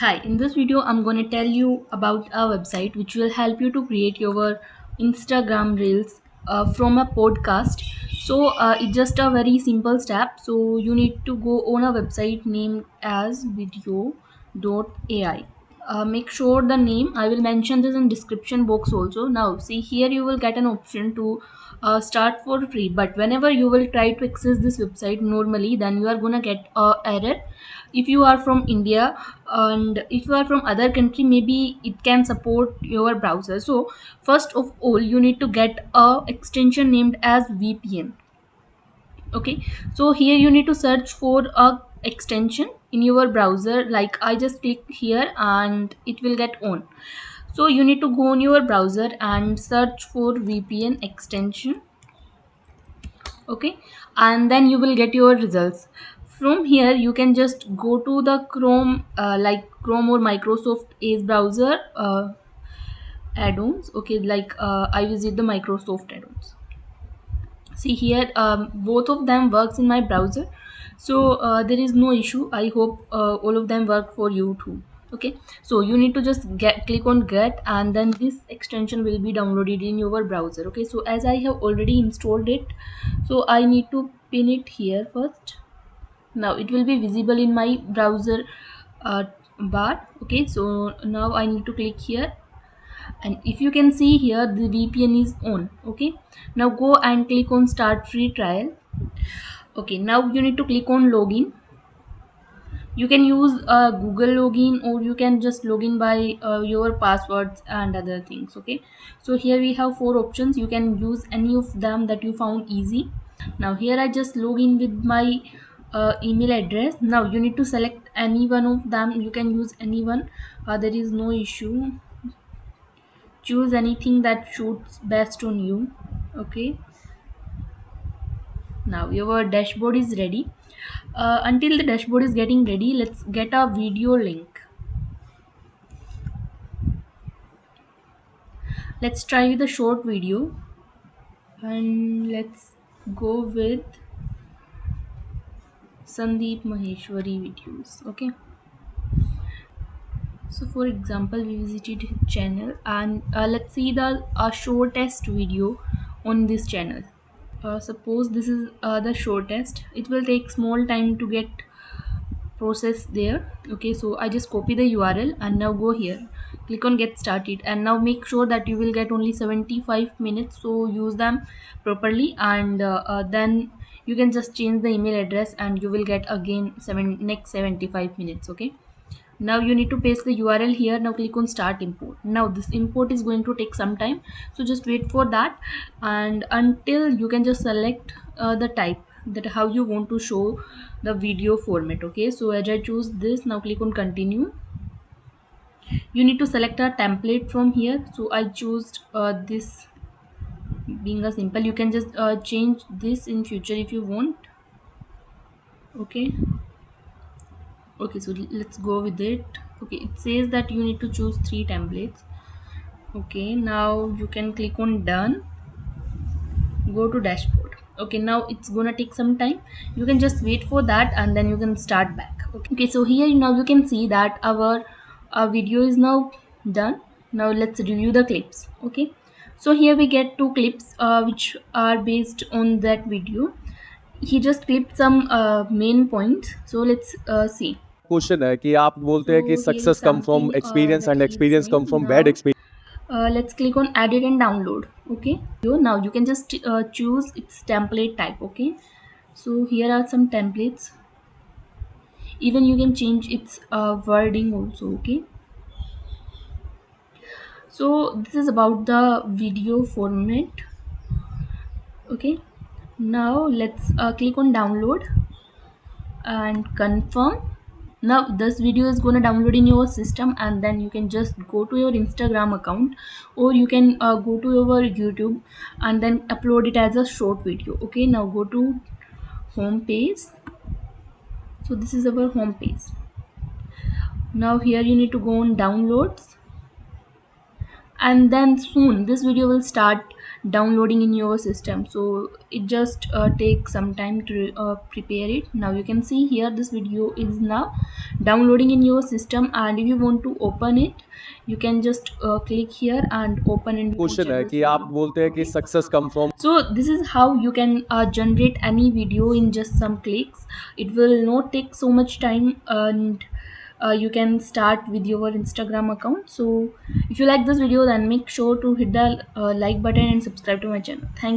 Hi, in this video I'm going to tell you about a website which will help you to create your Instagram reels from a podcast. It's just a very simple step. So you need to go on a website named as video.ai. Make sure the name, I will mention this in description box also. Now see here you will get an option to start for free, but whenever you will try to access this website normally, then you are gonna get a error. If you are from India and if you are from other country, maybe it can support your browser. So first of all you need to get a extension named as VPN. Okay, so here you need to search for a extension in your browser. Like I just click here and it will get on. So you need to go on your browser and search for VPN extension. Okay, and then you will get your results. From here you can just go to the Chrome, like Chrome or Microsoft Edge browser add-ons. Okay, like I visit the Microsoft add-ons. See here, both of them works in my browser, so there is no issue. I hope all of them work for you too. Okay, so you need to just click on get, and then this extension will be downloaded in your browser. Okay, so as I have already installed it, so I need to pin it here first. Now it will be visible in my browser uh, bar. Okay, so now I need to click here, and if you can see here the VPN is on. Okay, now go and click on start free trial. Okay, now you need to click on login. You can use a Google login, or you can just log in by your passwords and other things. Okay, so here we have four options. You can use any of them that you found easy. Now here I just log in with my email address. Now you need to select any one of them. You can use any one, there is no issue. Choose anything that suits best on you. Okay, now your dashboard is ready. Until the dashboard is getting ready, let's get a video link. Let's try with a short video, and let's go with Sandeep Maheshwari videos. Okay, so for example we visited his channel, and let's see the shortest video on this channel. Suppose this is the shortest. It will take small time to get process there. Okay, so I just copy the URL and now go here, click on get started, and now make sure that you will get only 75 minutes, so use them properly. And then you can just change the email address and you will get again next 75 minutes. Okay, now you need to paste the URL here. Now click on start import. Now this import is going to take some time, so just wait for that. And until you can just select the type, that how you want to show the video format. Okay, so as I choose this, now click on continue. You need to select a template from here, so I choose this. Being a simple, you can just change this in future if you want. Okay, okay, so let's go with it. Okay, it says that you need to choose 3 templates. Okay, now you can click on done, go to dashboard. Okay, now it's gonna take some time. You can just wait for that and then you can start back. Okay, so here now you can see that our video is now done. Now let's review the clips. Okay, so here we get 2 clips which are based on that video. He just clipped some main points, so let's see. Question है कि आप बोलते हैं कि So here is success come from something experience that and he is experience come saying from bad now. Experience. Let's click on edit and download. Okay, so now you can just choose its template type. Okay, so here are some templates. Even you can change its wording also. Okay, so this is about the video format. Okay, now let's click on download and confirm. Now this video is going to download in your system, and then you can just go to your Instagram account, or you can go to your YouTube and then upload it as a short video. Okay, now go to home page. So this is our home page. Now here you need to go on downloads, and then soon this video will start downloading in your system. So it just takes some time to prepare it. Now you can see here this video is now downloading in your system, and if you want to open it, you can just click here and open and you can question check है this कि आप video. बोलते हैं कि Okay, success come from so this is how you can generate any video in just some clicks. It will not take so much time, and you can start with your Instagram account. So if you like this video, then make sure to hit the like button and subscribe to my channel. Thank